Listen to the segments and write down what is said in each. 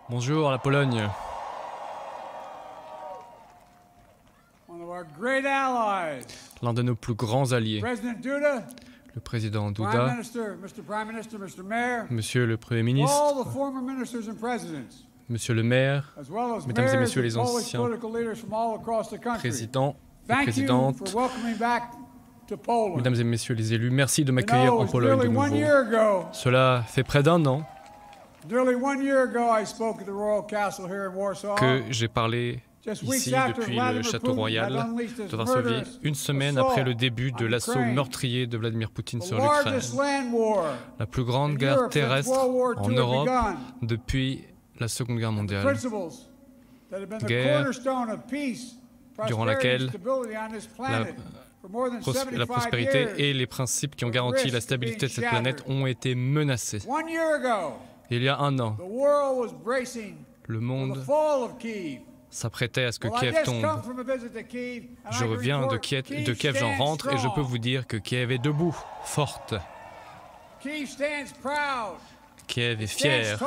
Bonjour la Pologne. L'un de nos plus grands alliés. Le président Duda, Monsieur le Premier ministre, Monsieur le maire, Mesdames et Messieurs les anciens présidents et présidentes, Mesdames et Messieurs les élus, merci de m'accueillir en Pologne de nouveau. Cela fait près d'un an que j'ai parlé ici depuis le château royal de Varsovie, une semaine après le début de l'assaut meurtrier de Vladimir Poutine sur l'Ukraine. La plus grande guerre terrestre en Europe depuis la Seconde Guerre mondiale. Guerre durant laquelle la prospérité et les principes qui ont garanti la stabilité de cette planète ont été menacés. Il y a un an, le monde s'apprêtait à ce que Kiev tombe. Je reviens de Kiev, j'en rentre et je peux vous dire que Kiev est debout, forte. Kiev est fière,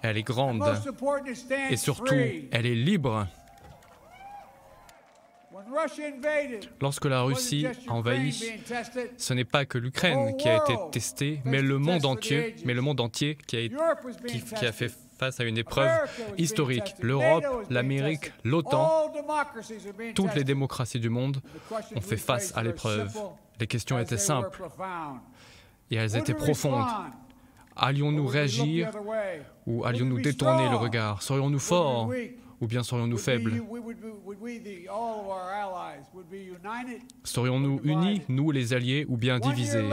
elle est grande et surtout, elle est libre. Lorsque la Russie a envahi, ce n'est pas que l'Ukraine qui a été testée, mais le monde entier, qui a fait face à une épreuve historique. L'Europe, l'Amérique, l'OTAN, toutes les démocraties du monde ont fait face à l'épreuve. Les questions étaient simples et elles étaient profondes. Allions-nous réagir ou allions-nous détourner le regard? Serions-nous forts ou bien serions-nous faibles? Serions-nous unis, nous les alliés, ou bien divisés?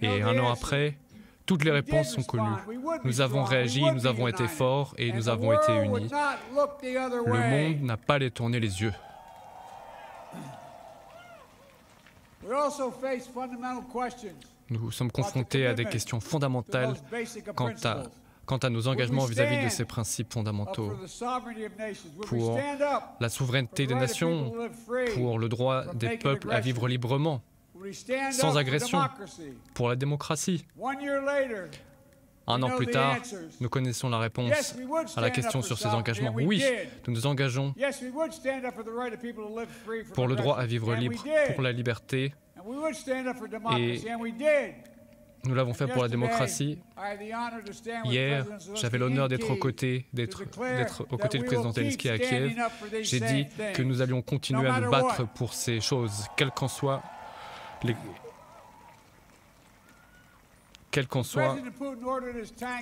Et un an après, toutes les réponses sont connues. Nous avons réagi, nous avons été forts et nous avons été unis. Le monde n'a pas détourné les yeux. Nous sommes confrontés à des questions fondamentales quant à nos engagements vis-à-vis de ces principes fondamentaux, pour la souveraineté des nations, pour le droit des peuples à vivre librement, sans agression, pour la démocratie. Un an plus tard, nous connaissons la réponse à la question sur ces engagements. Oui, nous nous engageons pour le droit à vivre libre, pour la liberté, et nous l'avons fait pour la démocratie. Hier, j'avais l'honneur d'être aux côtés du président Zelensky à Kiev. J'ai dit que nous allions continuer à nous battre pour ces choses, quelles qu'en soient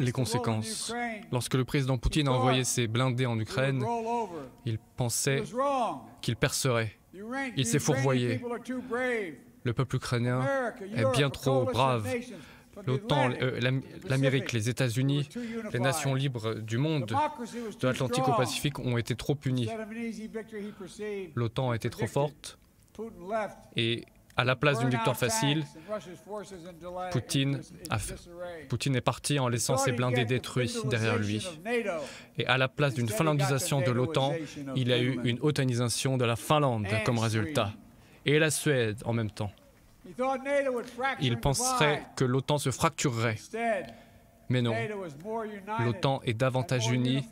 les conséquences. Lorsque le président Poutine a envoyé ses blindés en Ukraine, il pensait qu'il percerait. Il s'est fourvoyé. Le peuple ukrainien est bien trop brave. L'OTAN, l'Amérique, les États-Unis, les nations libres du monde, de l'Atlantique au Pacifique, ont été trop unis. L'OTAN a été trop forte et à la place d'une victoire facile, Poutine est parti en laissant ses blindés détruits derrière lui. Et à la place d'une finlandisation de l'OTAN, il y a eu une otanisation de la Finlande comme résultat. Et la Suède en même temps. Il penserait que l'OTAN se fracturerait. Mais non, l'OTAN est davantage unie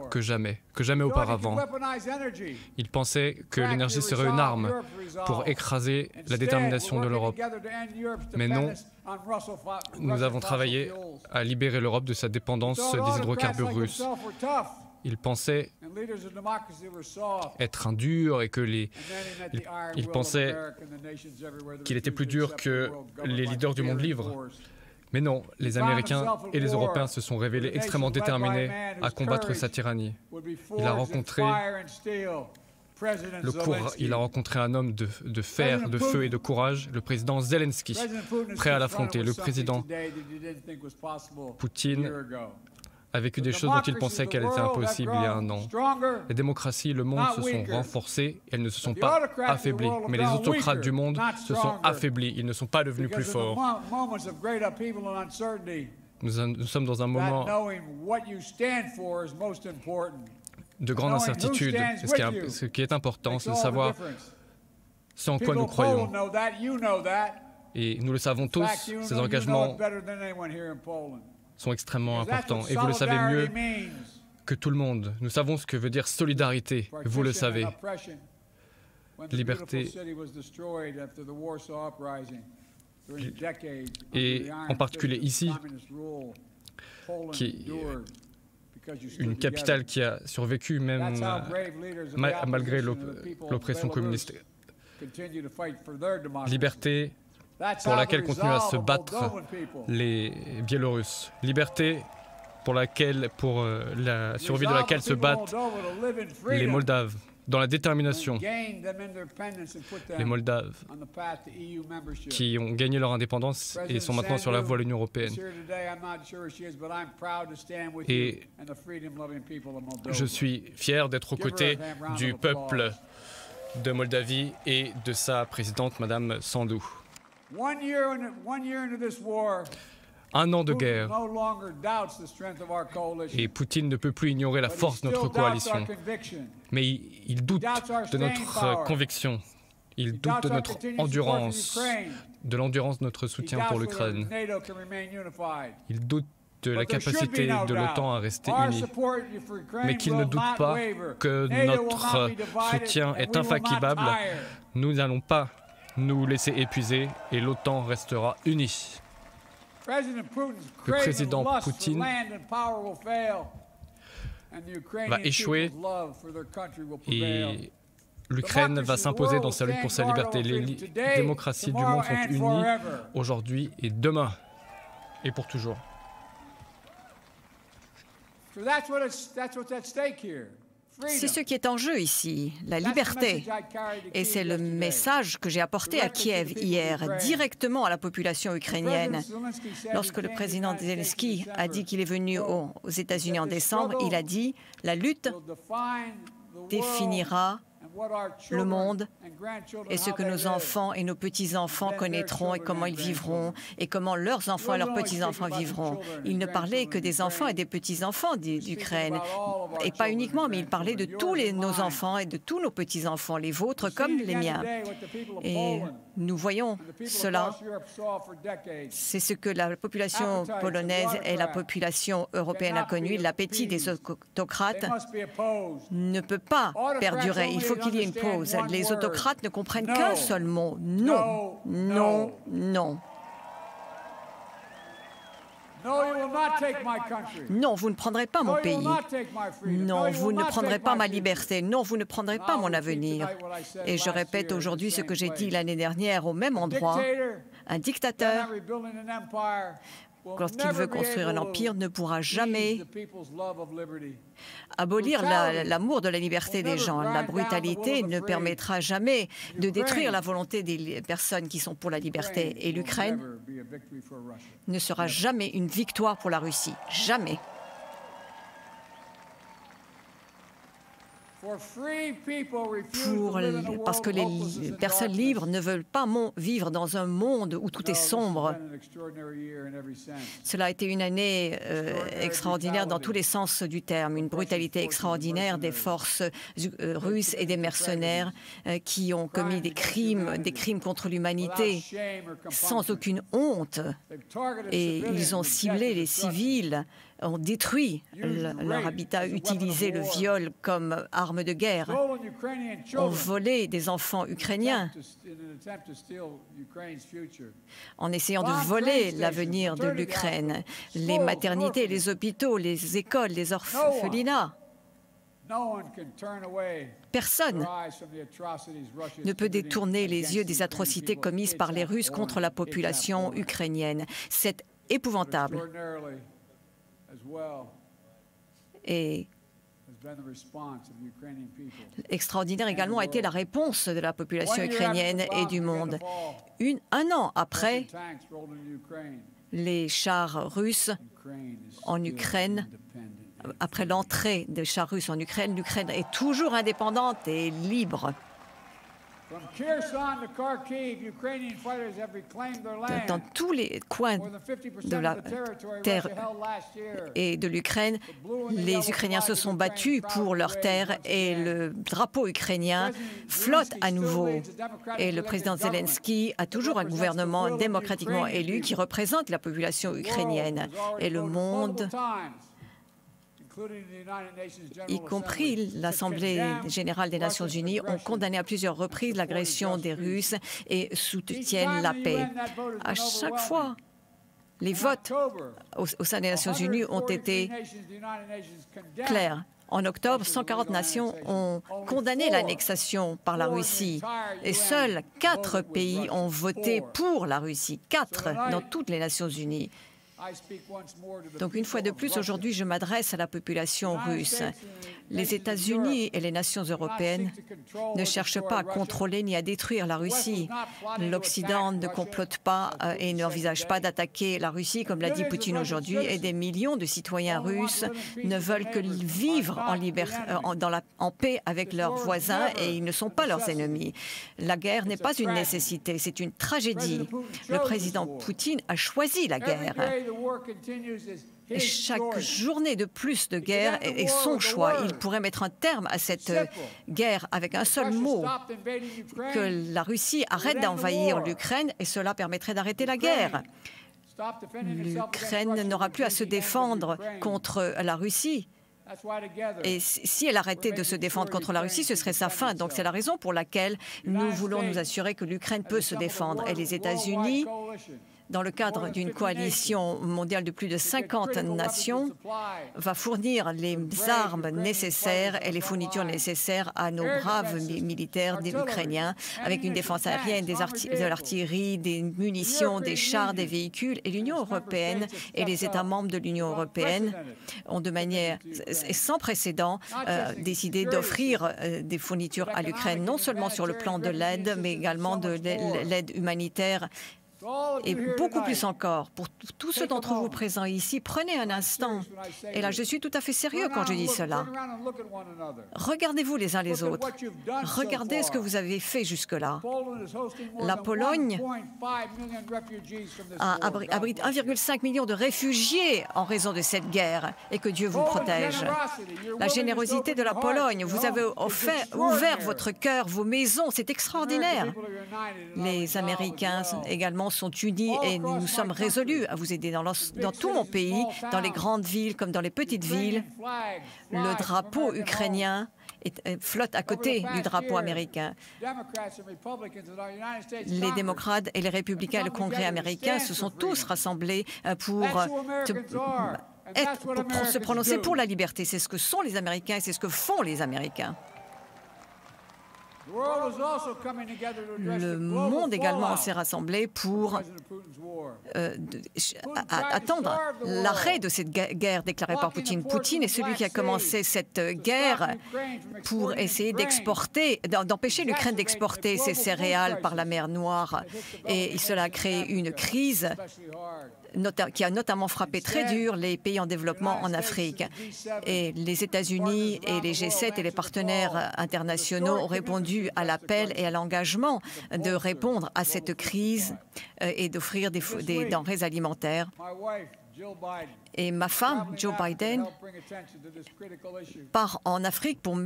que jamais auparavant. Il pensait que l'énergie serait une arme pour écraser la détermination de l'Europe. Mais non, nous avons travaillé à libérer l'Europe de sa dépendance des hydrocarbures russes. Il pensait être un dur et que il pensait qu'il était plus dur que les leaders du monde libre. Mais non, les Américains et les Européens se sont révélés extrêmement déterminés à combattre sa tyrannie. Il a rencontré un homme de fer, de feu et de courage, le président Zelensky, prêt à l'affronter. Le président Poutine a vécu des choses dont il pensait qu'elles étaient impossibles il y a un an. Les démocraties, le monde se sont renforcées, elles ne se sont pas affaiblies. Mais les autocrates du monde se sont affaiblis, ils ne sont pas devenus plus forts. Nous sommes dans un moment de grande incertitude. Ce qui est important, c'est de savoir ce en quoi nous croyons. Et nous le savons tous, ces engagements sont extrêmement importants. Et vous le savez mieux que tout le monde. Nous savons ce que veut dire solidarité. Vous le savez. Liberté. Et en particulier ici, qui est une capitale qui a survécu même malgré l'oppression communiste. Liberté pour laquelle continuent à se battre les Biélorusses. Liberté pour la survie de laquelle se battent les Moldaves. Dans la détermination, les Moldaves qui ont gagné leur indépendance et sont maintenant sur la voie de l'Union européenne. Et je suis fier d'être aux côtés du peuple de Moldavie et de sa présidente, Madame Sandu. Un an de guerre, et Poutine ne peut plus ignorer la force de notre coalition. Mais il doute de notre conviction, il doute de notre endurance, de l'endurance de notre soutien pour l'Ukraine. Il doute de la capacité de l'OTAN à rester unie, mais qu'il ne doute pas que notre soutien est infatigable. Nous n'allons pas nous laisser épuiser et l'OTAN restera unie. Le président Poutine va échouer et l'Ukraine va s'imposer dans sa lutte pour sa liberté. Les démocraties du monde sont unies aujourd'hui et demain et pour toujours. C'est ce qui est en jeu ici, la liberté. Et c'est le message que j'ai apporté à Kiev hier, directement à la population ukrainienne. Lorsque le président Zelensky a dit qu'il est venu aux États-Unis en décembre, il a dit « La lutte définira le monde et ce que nos enfants et nos petits-enfants connaîtront et comment ils vivront et comment leurs enfants et leurs petits-enfants vivront. » Il ne parlait que des enfants et des petits-enfants d'Ukraine. Et pas uniquement, mais il parlait de tous nos enfants et de tous nos petits-enfants, les vôtres comme les miens. Et nous voyons cela. C'est ce que la population polonaise et la population européenne a connu. L'appétit des autocrates ne peut pas perdurer. Il faut qu'il y ait une pause. Les autocrates ne comprennent qu'un seul mot. Non, non, non. Non, vous ne prendrez pas mon pays. Non, vous ne prendrez pas ma liberté. Non, vous ne prendrez pas mon avenir. Et je répète aujourd'hui ce que j'ai dit l'année dernière au même endroit. Un dictateur, lorsqu'il veut construire un empire, ne pourra jamais abolir l'amour de la liberté des gens. La brutalité ne permettra jamais de détruire la volonté des personnes qui sont pour la liberté. Et l'Ukraine ne sera jamais une victoire pour la Russie. Jamais. Parce que les personnes libres ne veulent pas vivre dans un monde où tout est sombre. Cela a été une année extraordinaire dans tous les sens du terme, une brutalité extraordinaire des forces russes et des mercenaires qui ont commis des crimes contre l'humanité sans aucune honte. Et ils ont ciblé les civils, ont détruit leur habitat, utilisé le viol comme arme de guerre, ont volé des enfants ukrainiens en essayant de voler l'avenir de l'Ukraine, les maternités, les hôpitaux, les écoles, les orphelinats. Personne ne peut détourner les yeux des atrocités commises par les Russes contre la population ukrainienne. C'est épouvantable. Et extraordinaire également a été la réponse de la population ukrainienne et du monde. Un an après les chars russes en Ukraine, après l'entrée des chars russes en Ukraine, l'Ukraine est toujours indépendante et libre. Dans tous les coins de la terre et de l'Ukraine, les Ukrainiens se sont battus pour leur terre et le drapeau ukrainien flotte à nouveau. Et le président Zelensky a toujours un gouvernement démocratiquement élu qui représente la population ukrainienne. Et le monde, y compris l'Assemblée générale des Nations unies, ont condamné à plusieurs reprises l'agression des Russes et soutiennent la paix. À chaque fois, les votes au sein des Nations unies ont été clairs. En octobre, 140 nations ont condamné l'annexation par la Russie et seuls 4 pays ont voté pour la Russie, 4 dans toutes les Nations unies. Donc, une fois de plus, aujourd'hui, je m'adresse à la population russe. Les États-Unis et les nations européennes ne cherchent pas à contrôler ni à détruire la Russie. L'Occident ne complote pas et n'envisage pas d'attaquer la Russie, comme l'a dit Poutine aujourd'hui, et des millions de citoyens russes ne veulent que vivre en paix avec leurs voisins et ils ne sont pas leurs ennemis. La guerre n'est pas une nécessité, c'est une tragédie. Le président Poutine a choisi la guerre. Et chaque journée de plus de guerre est son choix. Il pourrait mettre un terme à cette guerre avec un seul mot, que la Russie arrête d'envahir l'Ukraine et cela permettrait d'arrêter la guerre. L'Ukraine n'aura plus à se défendre contre la Russie. Et si elle arrêtait de se défendre contre la Russie, ce serait sa fin. Donc c'est la raison pour laquelle nous voulons nous assurer que l'Ukraine peut se défendre. Et les États-Unis, dans le cadre d'une coalition mondiale de plus de 50 nations, va fournir les armes nécessaires et les fournitures nécessaires à nos braves militaires ukrainiens, avec une défense aérienne, de l'artillerie, des munitions, des chars, des véhicules. Et l'Union européenne et les États membres de l'Union européenne ont de manière sans précédent décidé d'offrir des fournitures à l'Ukraine, non seulement sur le plan de l'aide, mais également de l'aide humanitaire. Et beaucoup plus encore, pour tous ceux d'entre vous présents ici, prenez un instant, et là je suis tout à fait sérieux quand je dis cela. Regardez-vous les uns les autres. Regardez ce que vous avez fait jusque-là. La Pologne abrite 1,5 million de réfugiés en raison de cette guerre, et que Dieu vous protège. La générosité de la Pologne, vous avez ouvert votre cœur, vos maisons, c'est extraordinaire. Les Américains également sont unis et nous sommes résolus à vous aider dans tout mon pays, dans les grandes villes comme dans les petites villes. Le drapeau ukrainien flotte à côté du drapeau américain. Les démocrates et les républicains et le Congrès américain se sont tous rassemblés pour se prononcer pour la liberté. C'est ce que sont les Américains et c'est ce que font les Américains. Le monde également s'est rassemblé pour attendre l'arrêt de cette guerre déclarée par Poutine. Poutine est celui qui a commencé cette guerre pour essayer d'empêcher l'Ukraine d'exporter ses céréales par la mer Noire. Et cela a créé une crise qui a notamment frappé très dur les pays en développement en Afrique. Et les États-Unis et les G7 et les partenaires internationaux ont répondu à l'appel et à l'engagement de répondre à cette crise et d'offrir des denrées alimentaires. Et ma femme, Joe Biden, part en Afrique pour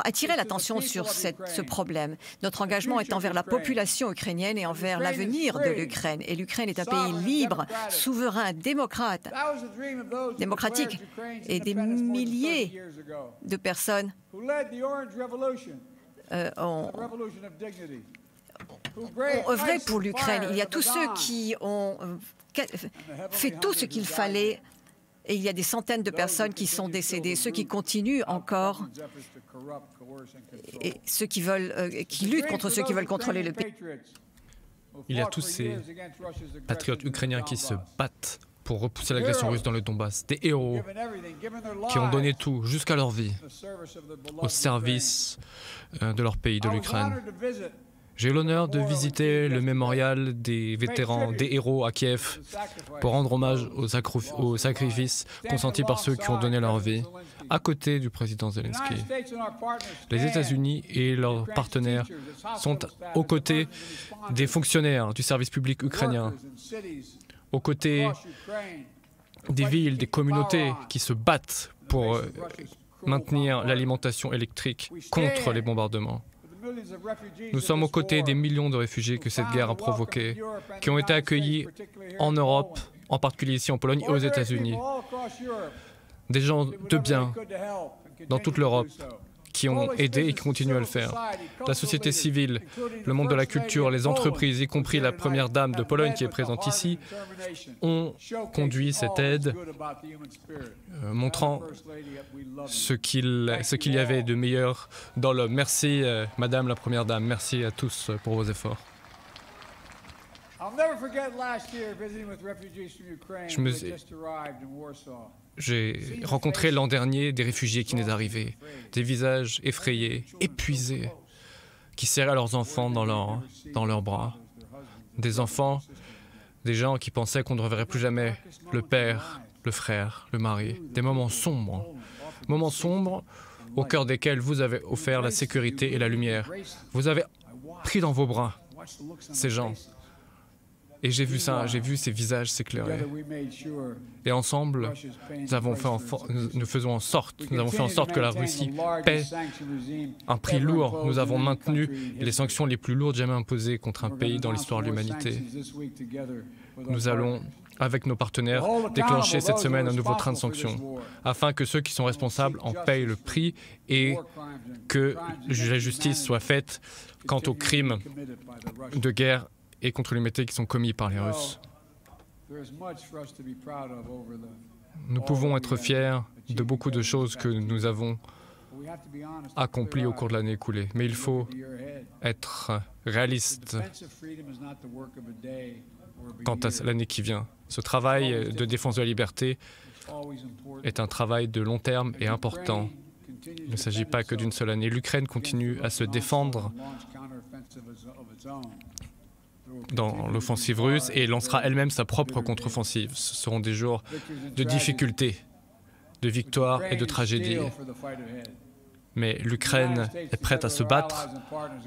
attirer l'attention sur ce problème. Notre engagement est envers la population ukrainienne et envers l'avenir de l'Ukraine. Et l'Ukraine est un pays libre, souverain, démocratique. Et des milliers de personnes ont œuvré pour l'Ukraine. Il y a tous ceux qui ont fait tout ce qu'il fallait et il y a des centaines de personnes qui sont décédées, ceux qui continuent encore et ceux qui luttent contre ceux qui veulent contrôler le pays. Il y a tous ces patriotes ukrainiens qui se battent pour repousser l'agression russe dans le Donbass, des héros qui ont donné tout, jusqu'à leur vie, au service de leur pays, de l'Ukraine. J'ai eu l'honneur de visiter le mémorial des vétérans, des héros à Kiev, pour rendre hommage aux sacrifices consentis par ceux qui ont donné leur vie, à côté du président Zelensky. Les États-Unis et leurs partenaires sont aux côtés des fonctionnaires du service public ukrainien, aux côtés des villes, des communautés qui se battent pour maintenir l'alimentation électrique contre les bombardements. Nous sommes aux côtés des millions de réfugiés que cette guerre a provoqués, qui ont été accueillis en Europe, en particulier ici en Pologne et aux États-Unis. Des gens de bien dans toute l'Europe qui ont aidé et qui continuent à le faire. La société civile, le monde de la culture, les entreprises, y compris la première dame de Pologne qui est présente ici, ont conduit cette aide, montrant ce qu'il y avait de meilleur dans l'homme. Merci, Madame la Première Dame. Merci à tous pour vos efforts. J'ai rencontré l'an dernier des réfugiés qui venaient d'arriver, des visages effrayés, épuisés, qui serraient leurs enfants dans leurs bras. Des enfants, des gens qui pensaient qu'on ne reverrait plus jamais le père, le frère, le mari. Des moments sombres au cœur desquels vous avez offert la sécurité et la lumière. Vous avez pris dans vos bras ces gens. Et j'ai vu ça, j'ai vu ces visages s'éclairer. Et ensemble, nous avons fait en sorte que la Russie paie un prix lourd. Nous avons maintenu les sanctions les plus lourdes jamais imposées contre un pays dans l'histoire de l'humanité. Nous allons, avec nos partenaires, déclencher cette semaine un nouveau train de sanctions, afin que ceux qui sont responsables en payent le prix et que la justice soit faite quant aux crimes de guerre et contre l'humanité qui sont commis par les Russes. Nous pouvons être fiers de beaucoup de choses que nous avons accomplies au cours de l'année écoulée, mais il faut être réaliste quant à l'année qui vient. Ce travail de défense de la liberté est un travail de long terme et important. Il ne s'agit pas que d'une seule année. L'Ukraine continue à se défendre dans l'offensive russe et lancera elle-même sa propre contre-offensive. Ce seront des jours de difficultés, de victoires et de tragédies. Mais l'Ukraine est prête à se battre.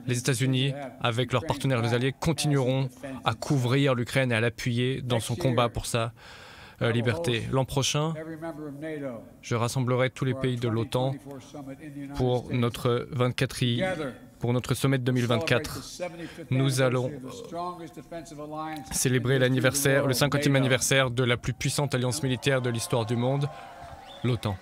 Les États-Unis, avec leurs partenaires et les alliés, continueront à couvrir l'Ukraine et à l'appuyer dans son combat pour sa liberté. L'an prochain, je rassemblerai tous les pays de l'OTAN pour notre sommet de 2024. Nous allons célébrer le 50e anniversaire de la plus puissante alliance militaire de l'histoire du monde, l'OTAN.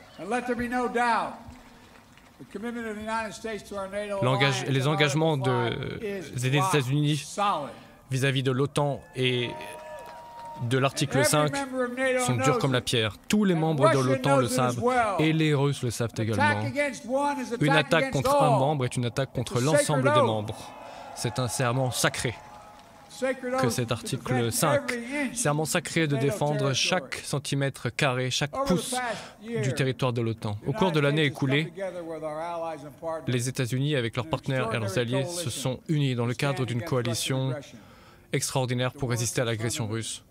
Les engagements des États-Unis vis-à-vis de l'OTAN et de l'article 5 sont durs comme la pierre. Tous les membres de l'OTAN le savent et les Russes le savent également. Une attaque contre un membre est une attaque contre l'ensemble des membres. C'est un serment sacré que cet article 5. Serment sacré de défendre chaque centimètre carré, chaque pouce du territoire de l'OTAN. Au cours de l'année écoulée, les États-Unis, avec leurs partenaires et leurs alliés, se sont unis dans le cadre d'une coalition extraordinaire pour résister à l'agression russe.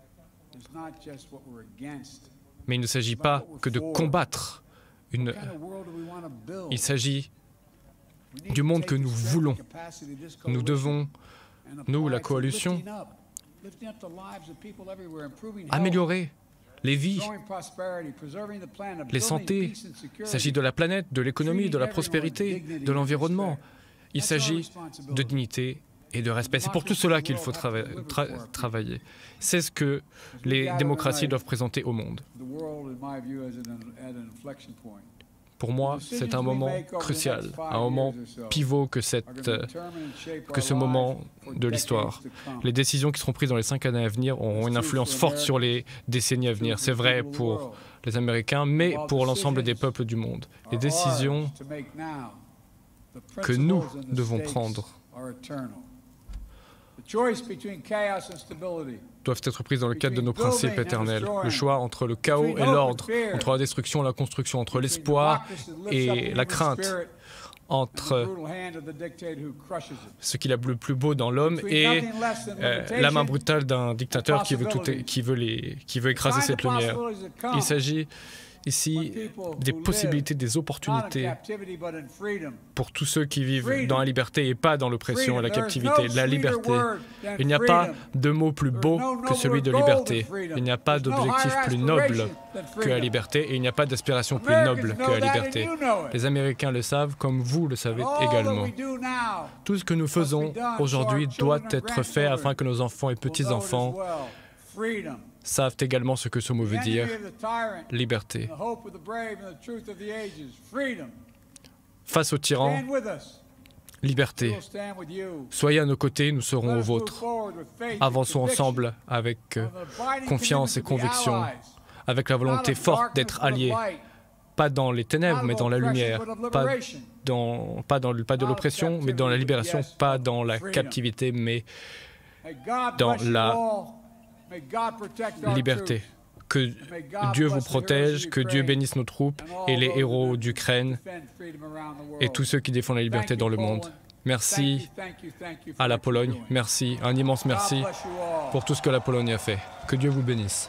Mais il ne s'agit pas que de combattre. Il s'agit du monde que nous voulons. Nous devons, nous, la coalition, améliorer les vies, les santé. Il s'agit de la planète, de l'économie, de la prospérité, de l'environnement. Il s'agit de dignité et de respect. C'est pour tout cela qu'il faut travailler. C'est ce que les démocraties doivent présenter au monde. Pour moi, c'est un moment crucial, un moment pivot que ce moment de l'histoire. Les décisions qui seront prises dans les 5 années à venir auront une influence forte sur les décennies à venir. C'est vrai pour les Américains, mais pour l'ensemble des peuples du monde. Les décisions que nous devons prendre doivent être prises dans le cadre de nos principes éternels. Le choix entre le chaos et l'ordre, entre la destruction et la construction, entre l'espoir et la crainte, entre ce qu'il a le plus beau dans l'homme et la main brutale d'un dictateur qui veut écraser cette lumière. Il s'agit ici des possibilités, des opportunités pour tous ceux qui vivent dans la liberté et pas dans l'oppression et la captivité. La liberté. Il n'y a pas de mot plus beau que celui de liberté. Il n'y a pas d'objectif plus noble que la liberté et il n'y a pas d'aspiration plus noble que la liberté. Les Américains le savent comme vous le savez également. Tout ce que nous faisons aujourd'hui doit être fait afin que nos enfants et petits-enfants savent également ce que ce mot veut dire, liberté. Face aux tyrans, liberté. Soyez à nos côtés, nous serons aux vôtres. Avançons ensemble avec confiance et conviction, avec la volonté forte d'être alliés, pas dans les ténèbres, mais dans la lumière, pas de l'oppression, mais dans la libération, pas dans la captivité, mais dans la liberté. Que Dieu vous protège, que Dieu bénisse nos troupes et les héros d'Ukraine et tous ceux qui défendent la liberté dans le monde. Merci à la Pologne, merci, un immense merci pour tout ce que la Pologne a fait. Que Dieu vous bénisse.